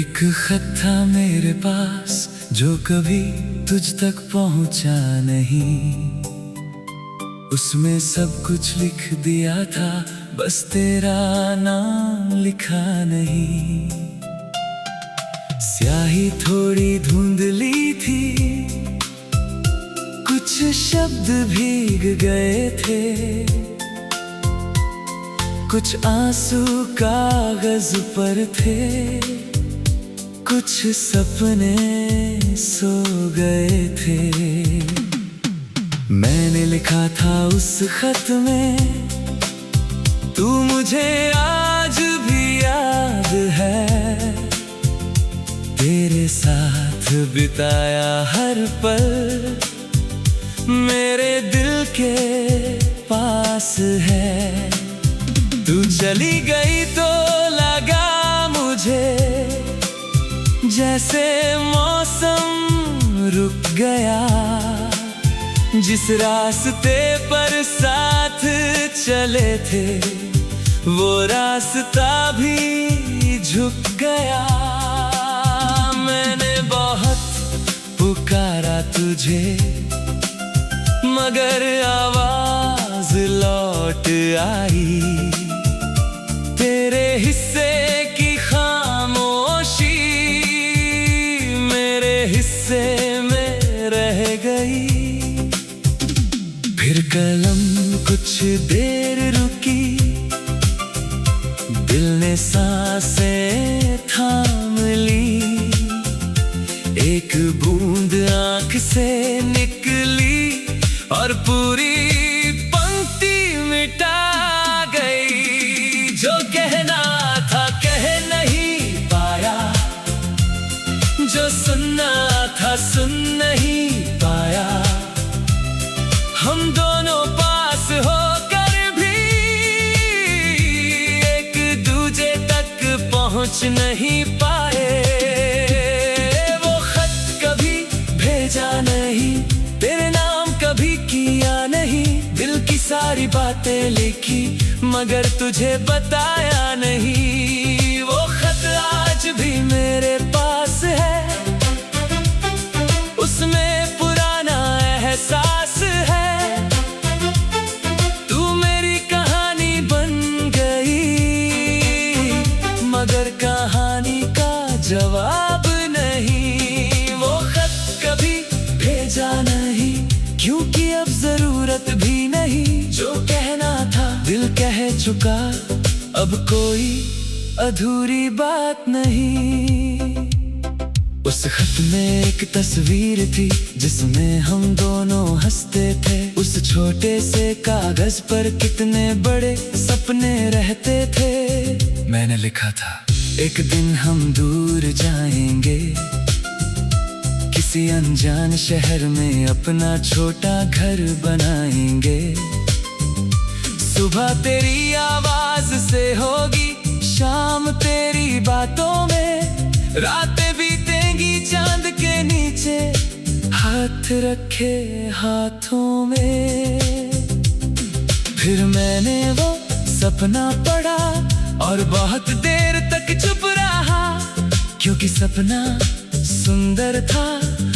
एक खत था मेरे पास जो कभी तुझ तक पहुंचा नहीं। उसमें सब कुछ लिख दिया था, बस तेरा नाम लिखा नहीं। स्याही थोड़ी धुंधली थी, कुछ शब्द भीग गए थे, कुछ आंसू कागज पर थे, कुछ सपने सो गए थे। मैंने लिखा था उस खत में, तू मुझे आज भी याद है। तेरे साथ बिताया हर पल मेरे दिल के पास है। तू चली गई तो लगा मुझे जैसे मौसम रुक गया। जिस रास्ते पर साथ चले थे वो रास्ता भी झुक गया। मैंने बहुत पुकारा तुझे मगर आवाज लौट आई। तेरे हिस्से की खामोशी मेरे हिस्से में रह गई। फिर कलम कुछ देर रुकी, दिल ने सांसें थाम ली। एक बूंद आंख से निकली और पूरी पंक्ति मिटा गई। जो कहना था कह नहीं पाया, जो सुनना था सुन नहीं पाया। हम दोनों पास होकर भी एक दूजे तक पहुंच नहीं पाए। वो खत कभी भेजा नहीं, तेरे नाम कभी किया नहीं। दिल की सारी बातें लिखी मगर तुझे बताया नहीं। वो खत आज भी मेरे पास है, उसमें पुराना एहसास है। तू मेरी कहानी बन गई मगर कहानी का जवाब नहीं। वो खत कभी भेजा नहीं क्योंकि अब जरूरत भी नहीं। जो कहना था दिल कह चुका, अब कोई अधूरी बात नहीं। उस खत में एक तस्वीर थी जिसमें हम दोनों हंसते थे। उस छोटे से कागज पर कितने बड़े सपने रहते थे। मैंने लिखा था एक दिन हम दूर जाएंगे, किसी अनजान शहर में अपना छोटा घर बनाएंगे। सुबह तेरी आवाज से होगी, शाम तेरी बातों में, रातें बीतेंगी चांद के नीचे हाथ रखे हाथों में। फिर मैंने वो सपना पढ़ा और बहुत देर तक चुप रहा क्योंकि सपना सुंदर था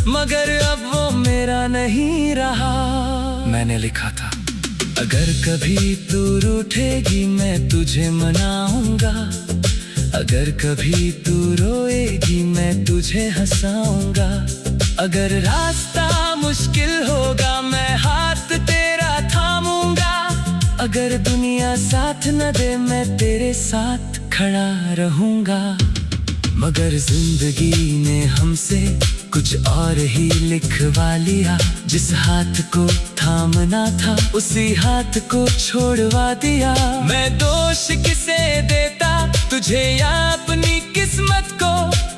मगर अब वो मेरा नहीं रहा। मैंने लिखा था अगर कभी तू रूठेगी मैं तुझे मनाऊंगा, अगर कभी तू रोएगी मैं तुझे हंसाऊंगा। अगर रास्ता मुश्किल होगा मैं हाथ तेरा थामूंगा। अगर दुनिया साथ न दे मैं तेरे साथ खड़ा रहूंगा। मगर जिंदगी ने हमसे कुछ और ही लिखवा लिया। जिस हाथ को थामना था उसी हाथ को छोड़वा दिया। मैं दोष किसे देता, तुझे या अपनी किस्मत को।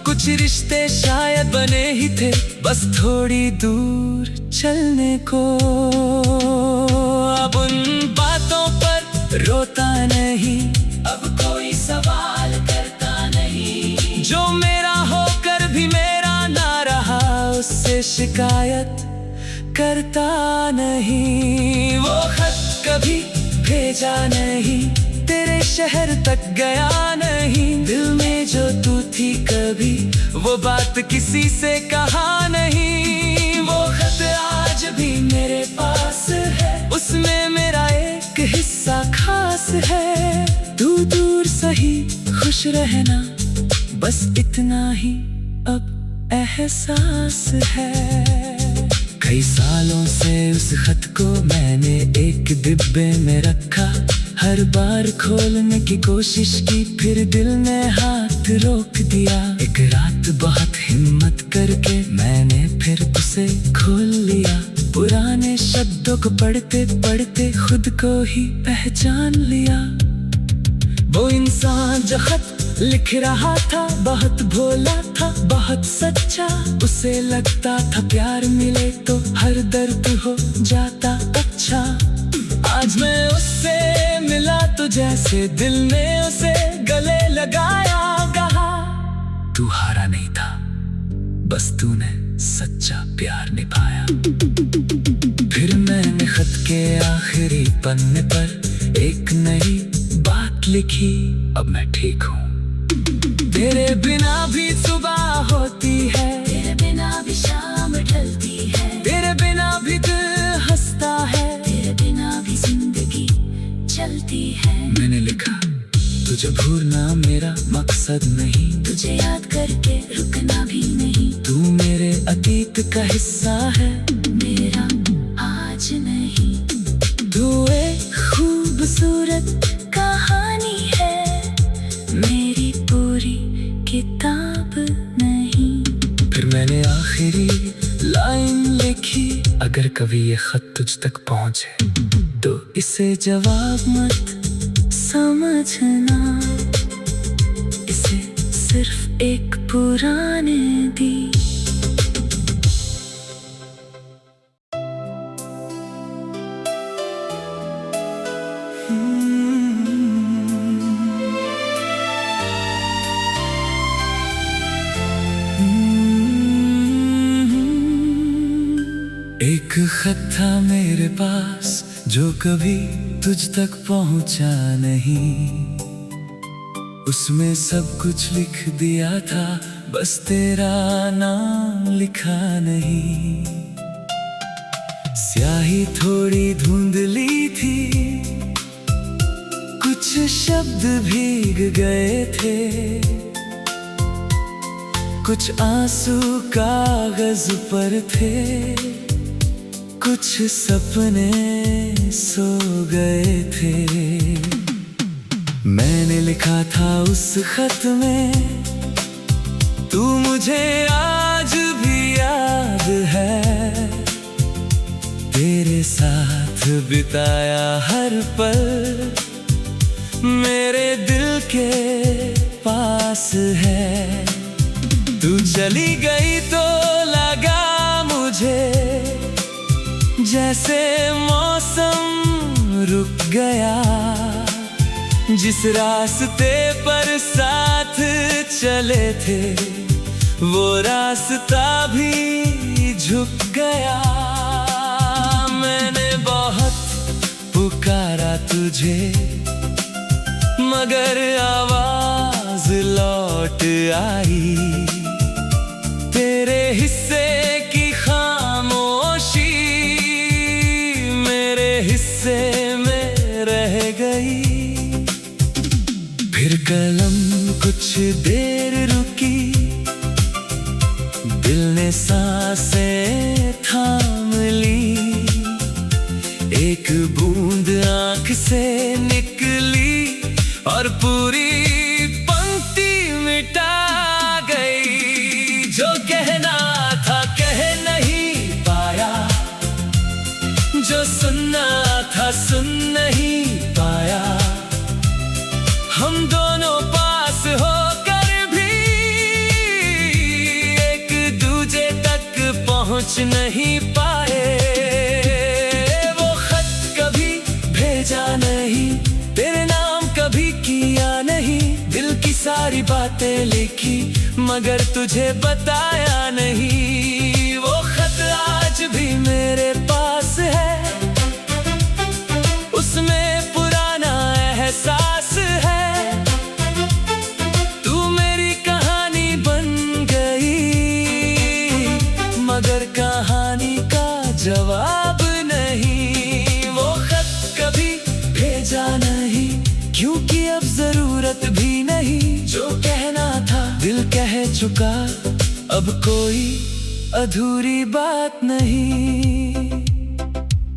कुछ रिश्ते शायद बने ही थे बस थोड़ी दूर चलने को। अब उन बातों पर रोता नहीं, अब कोई सवाल करता नहीं। जो मेरा होकर भी मेरा ना रहा उससे शिकायत करता नहीं। वो खत कभी भेजा नहीं, तेरे शहर तक गया नहीं। दिल में जो तू थी कभी वो बात किसी से कहा नहीं। वो खत आज भी मेरे पास है, उसमें मेरा एक हिस्सा खास है। तू दूर सही खुश रहना, बस इतना ही अब एहसास है। कई सालों से उस खत को मैंने एक डिब्बे में रखा। हर बार खोलने की कोशिश की, फिर दिल ने हाथ रोक दिया। एक रात बहुत हिम्मत करके मैंने फिर उसे खोल लिया। पुराने शब्दों को पढ़ते पढ़ते खुद को ही पहचान लिया। वो इंसान जो खत लिख रहा था बहुत भोला था, बहुत सच्चा। उसे लगता था प्यार मिले तो हर दर्द हो जाता अच्छा। आज मैं उससे मिला तो जैसे दिल ने उसे गले लगाया। कहा तू हारा नहीं था, बस तूने सच्चा प्यार निभाया। फिर मैंने खत के आखिरी पन्ने पर एक नई बात लिखी, अब मैं ठीक हूँ। तेरे बिना भी सुबह होती है, तेरे बिना भी शाम ढलती है। तेरे बिना भी दिल हंसता है, तेरे बिना भी जिंदगी चलती है। मैंने लिखा तुझे भूलना मेरा मकसद नहीं, तुझे याद करके रुकना भी नहीं। तू मेरे अतीत का हिस्सा है, मेरा आज नहीं। तू एक खूबसूरत कहानी है, मेरी पूरी किताब नहीं। फिर मैंने आखिरी लाइन लिखी, अगर कभी ये खत तुझ तक पहुंचे तो इसे जवाब मत समझना। इसे सिर्फ एक पुराने दी। एक खत था मेरे पास जो कभी तुझ तक पहुंचा नहीं। उसमें सब कुछ लिख दिया था, बस तेरा नाम लिखा नहीं। स्याही थोड़ी धुंधली थी, कुछ शब्द भीग गए थे। कुछ आंसू कागज पर थे, कुछ सपने सो गए थे। मैंने लिखा था उस खत में, तू मुझे आज भी याद है। तेरे साथ बिताया हर पल मेरे दिल के पास है। तू चली गई तो लगा मुझे जैसे मौसम रुक गया। जिस रास्ते पर साथ चले थे वो रास्ता भी झुक गया। मैंने बहुत पुकारा तुझे मगर आवाज लौट आई। तेरे हिस्से की खामोशी मेरे हिस्से में रह गई। फिर कलम कुछ देर रुकी, दिल ने सांसें थाम ली। एक बूंद आंख से निकली और पूरी पंक्ति मिटा गई। जो कहना था कह नहीं पाया, जो सुनना था सुन नहीं पाया। हम दोनों पास होकर भी एक दूजे तक पहुंच नहीं पाए। वो खत कभी भेजा नहीं, तेरे नाम कभी किया नहीं। दिल की सारी बातें लिखी मगर तुझे बताया नहीं। वो खत आज भी मेरे पास है, उसमें पुराना एहसास है। चुका, अब कोई अधूरी बात नहीं।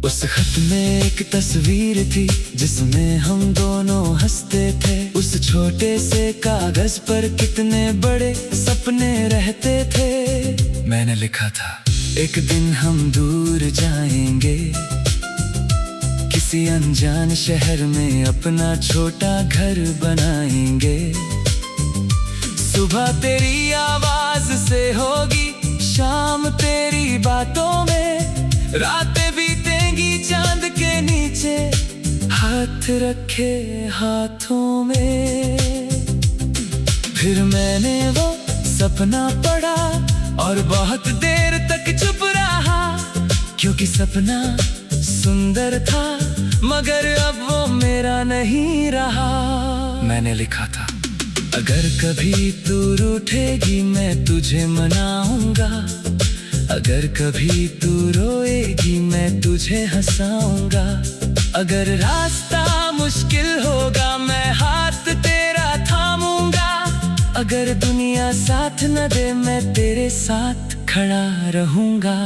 उस खत में एक तस्वीर थी जिसमें हम दोनों हंसते थे। उस छोटे से कागज पर कितने बड़े सपने रहते थे। मैंने लिखा था एक दिन हम दूर जाएंगे, किसी अनजान शहर में अपना छोटा घर बनाएंगे। सुबह तेरी आवाज से होगी, शाम तेरी बातों में, रातें बीतेंगी चांद के नीचे, हाथ रखे हाथों में। फिर मैंने वो सपना पढ़ा और बहुत देर तक चुप रहा, क्योंकि सपना सुंदर था मगर अब वो मेरा नहीं रहा। मैंने लिखा था अगर कभी तू रूठेगी मैं तुझे मनाऊंगा, अगर कभी तू रोएगी मैं तुझे हंसाऊंगा, अगर रास्ता मुश्किल होगा मैं हाथ तेरा थामूंगा, अगर दुनिया साथ न दे मैं तेरे साथ खड़ा रहूंगा।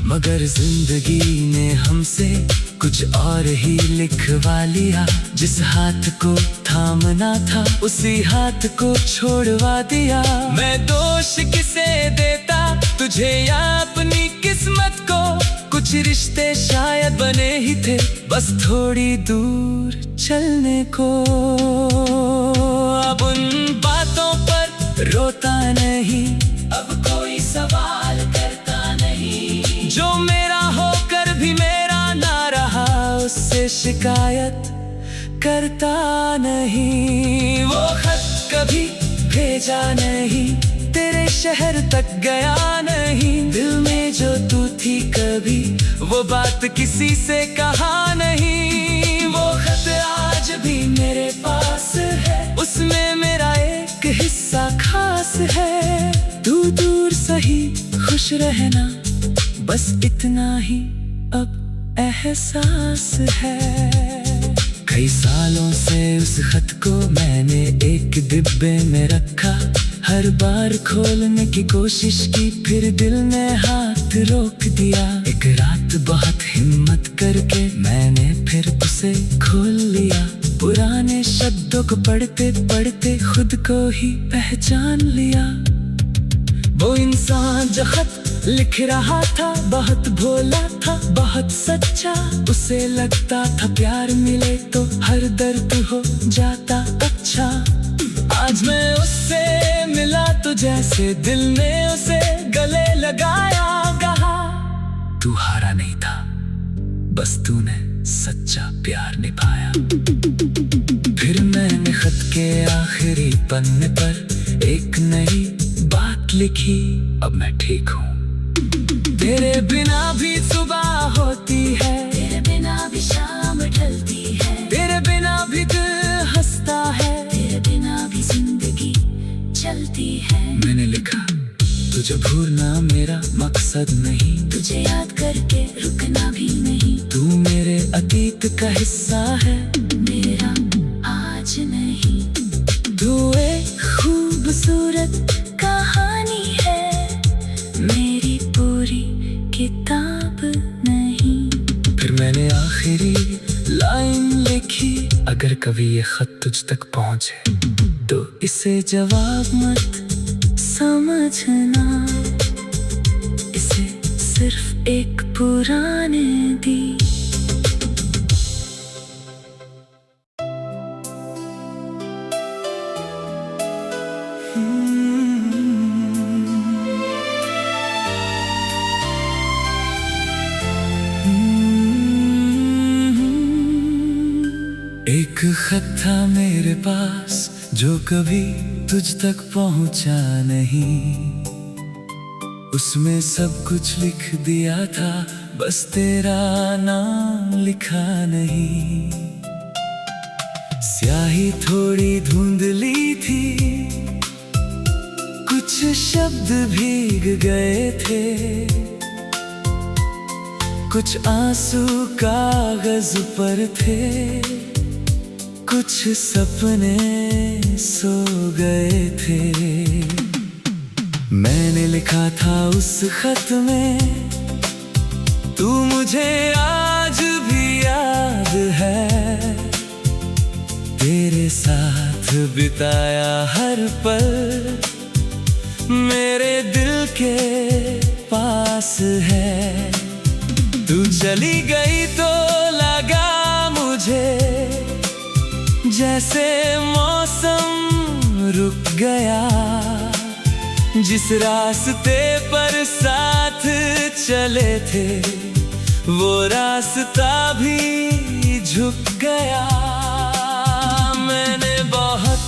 मगर जिंदगी ने हमसे कुछ और ही लिखवा लिया, जिस हाथ को थामना था उसी हाथ को छोड़वा दिया। मैं दोष किसे देता, तुझे या अपनी किस्मत को, कुछ रिश्ते शायद बने ही थे बस थोड़ी दूर चलने को। अब उन बातों पर रोता नहीं, अब कोई सवाल करता नहीं, जो मेरा होकर भी मेरा ना रहा उससे शिकायत करता नहीं। वो खत कभी भेजा नहीं, तेरे शहर तक गया नहीं, दिल में जो तू थी कभी वो बात किसी से कहा नहीं। वो खत आज भी मेरे पास है, उसमें मेरा एक हिस्सा खास है। तू दूर सही खुश रहना, बस इतना ही अब एहसास है। कई सालों से उस खत को मैंने एक डिब्बे में रखा, हर बार खोलने की कोशिश की फिर दिल ने हाथ रोक दिया। एक रात बहुत हिम्मत करके मैंने फिर उसे खोल लिया, पुराने शब्दों को पढ़ते पढ़ते खुद को ही पहचान लिया। वो इंसान जो खत लिख रहा था बहुत भोला था, बहुत सच्चा, उसे लगता था प्यार मिले तो हर दर्द हो जाता अच्छा। आज मैं उससे मिला तो जैसे दिल ने उसे गले लगाया, कहा तू हारा नहीं था, बस तूने सच्चा प्यार निभाया। फिर मैंने खत के आखिरी पन्ने पर एक नई बात लिखी, अब मैं ठीक हूँ। तेरे बिना भी सुबह होती है, तेरे बिना भी शाम ढलती है, तेरे बिना भी दिल हंसता है, तेरे बिना भी जिंदगी चलती है। मैंने लिखा तुझे भूलना मेरा मकसद नहीं, तुझे याद करके रुकना भी नहीं, तू मेरे अतीत का हिस्सा है, मेरा आज नहीं। तू एक खूबसूरत कहानी है, मेरी पूरी किताब नहीं। फिर मैंने आखिरी लाइन लिखी, अगर कभी ये खत तुझ तक पहुंचे तो इसे जवाब मत समझना, इसे सिर्फ एक पुराने दी। एक खत था मेरे पास जो कभी तुझ तक पहुंचा नहीं, उसमें सब कुछ लिख दिया था बस तेरा नाम लिखा नहीं। स्याही थोड़ी धुंधली थी, कुछ शब्द भीग गए थे, कुछ आंसू कागज पर थे, कुछ सपने सो गए थे। मैंने लिखा था उस खत में, तू मुझे आज भी याद है। तेरे साथ बिताया हर पल मेरे दिल के पास है। तू चली गई तो लगा मुझे जैसे मौसम रुक गया। जिस रास्ते पर साथ चले थे वो रास्ता भी झुक गया। मैंने बहुत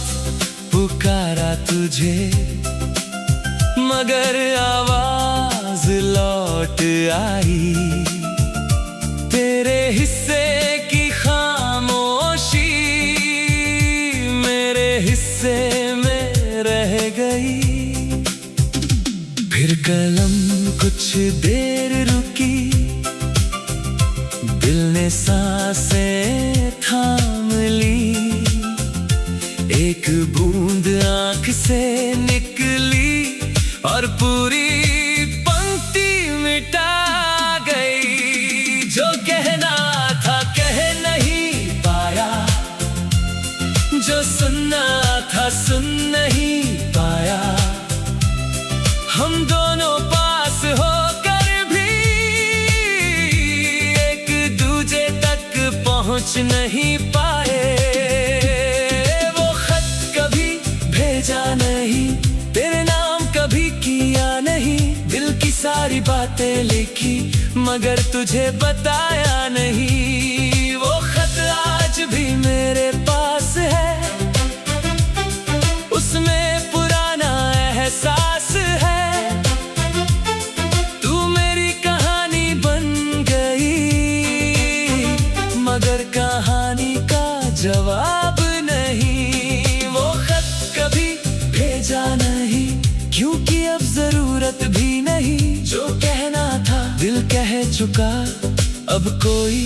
पुकारा तुझे मगर आवाज लौट आई। तेरे हिस्से की खामोशी मेरे हिस्से में रह गई। फिर कलम कुछ देर रुकी, दिल ने सांसें थाम ली। एक बूंद आंख से निकली और पूरी पंक्ति मिटा गई। जो कहना था कह नहीं पाया, जो सुनना था सुन नहीं पाया। हम दोनों पास होकर भी एक दूजे तक पहुंच नहीं पाए। वो खत कभी भेजा नहीं, तेरे नाम कभी किया नहीं। दिल की सारी बातें लिखी मगर तुझे बताया नहीं। वो खत आज भी मेरे पास है, उसमें पुराना एहसास है। मगर कहानी का जवाब नहीं। वो खत कभी भेजा नहीं क्योंकि अब जरूरत भी नहीं। जो कहना था दिल कह चुका, अब कोई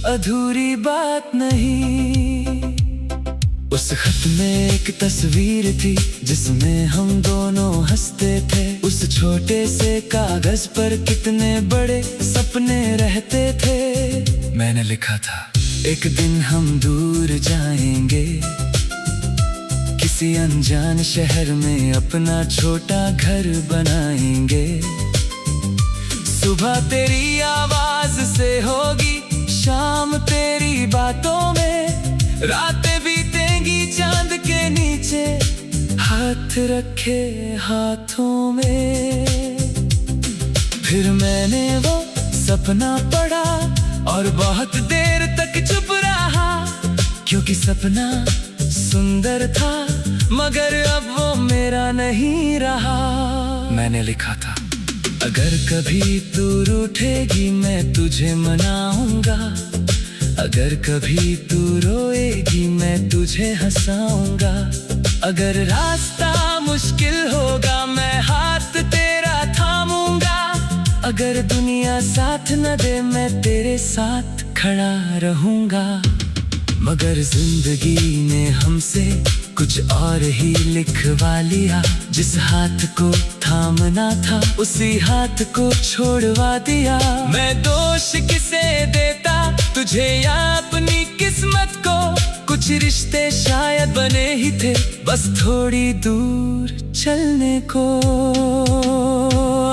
अधूरी बात नहीं। उस खत में एक तस्वीर थी जिसमें हम दोनों हंसते थे। उस छोटे से कागज पर कितने बड़े सपने रहते थे। मैंने लिखा था एक दिन हम दूर जाएंगे, किसी अनजान शहर में अपना छोटा घर बनाएंगे। सुबह तेरी आवाज से होगी, शाम तेरी बातों में, रातें बीतेंगी चांद के नीचे हाथ रखे हाथों में। फिर मैंने वो सपना पढ़ा और बहुत देर तक चुप रहा क्योंकि सपना सुंदर था मगर अब वो मेरा नहीं रहा। मैंने लिखा था अगर कभी तू रूठेगी मैं तुझे मनाऊंगा, अगर कभी तू रोएगी मैं तुझे हंसाऊंगा। अगर रास्ता मुश्किल होगा मैं हाथ तेरा थामूंगा, अगर दुनिया साथ न दे मैं तेरे साथ खड़ा रहूंगा। मगर जिंदगी ने हमसे कुछ और ही लिखवा लिया। जिस हाथ को थामना था उसी हाथ को छोड़वा दिया। मैं दोष किसे देता, तुझे या अपनी किस्मत को। कुछ रिश्ते शायद बने ही थे बस थोड़ी दूर चलने को।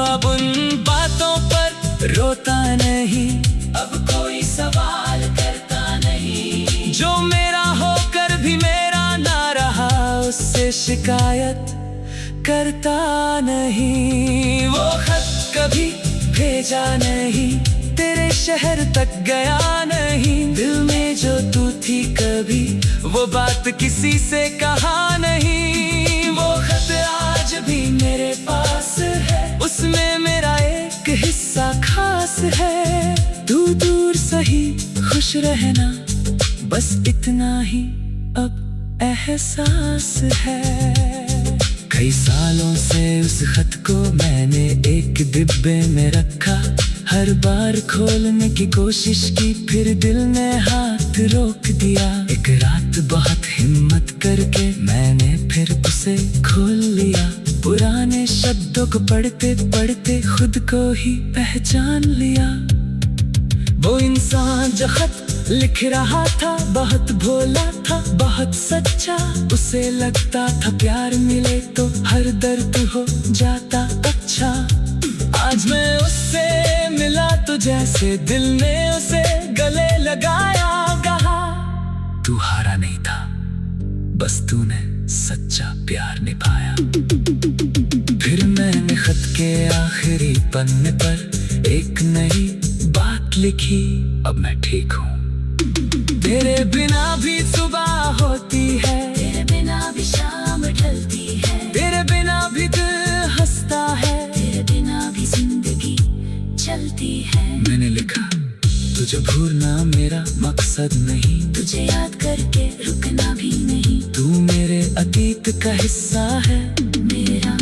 अब उन बातों पर रोता नहीं, अब कोई सवाल करता नहीं। जो मेरा होकर भी मेरा ना रहा उससे शिकायत करता नहीं। वो खत कभी भेजा नहीं, तेरे शहर तक गया नहीं। दिल में जो तू थी कभी वो बात किसी से कहा नहीं। वो खत आज भी मेरे पास है, उसमें मेरा एक हिस्सा खास है। तू दूर सही खुश रहना, बस इतना ही अब एहसास है। कई सालों से उस खत को मैंने एक डिब्बे में रखा। हर बार खोलने की कोशिश की फिर दिल ने हाथ रोक दिया। एक रात बहुत हिम्मत करके मैंने फिर उसे खोल लिया। पुराने शब्दों को पढ़ते पढ़ते खुद को ही पहचान लिया। वो इंसान जो खत लिख रहा था बहुत भोला था, बहुत सच्चा। उसे लगता था प्यार मिले तो हर दर्द हो जाता अच्छा। आज मैं उससे मिला तो जैसे दिल ने उसे गले लगाया, कहा तू हारा नहीं था, बस तूने सच्चा प्यार निभाया। फिर मैंने खत के आखिरी पन्ने पर एक नई बात लिखी, अब मैं ठीक हूँ। तेरे बिना भी सुबह होती है, तेरे बिना भी शाम ढलती है, तेरे बिना भी दिल हंसता है, तेरे बिना भी जिंदगी चलती है। मैंने लिखा तुझे भूलना मेरा मकसद नहीं, तुझे याद करके रुकना भी नहीं। तू मेरे अतीत का हिस्सा है, मेरा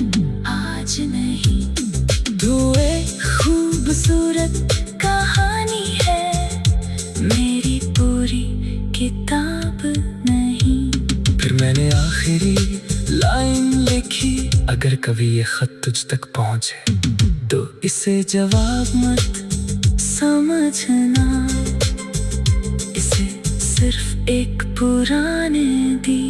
आज नहीं। तू एक खूबसूरत कहानी है, मेरी पूरी किताब नहीं। फिर मैंने आखिरी लाइन लिखी, अगर कभी ये खत तुझ तक पहुंचे तो इसे जवाब मत समझना, इसे सिर्फ एक पुराने दी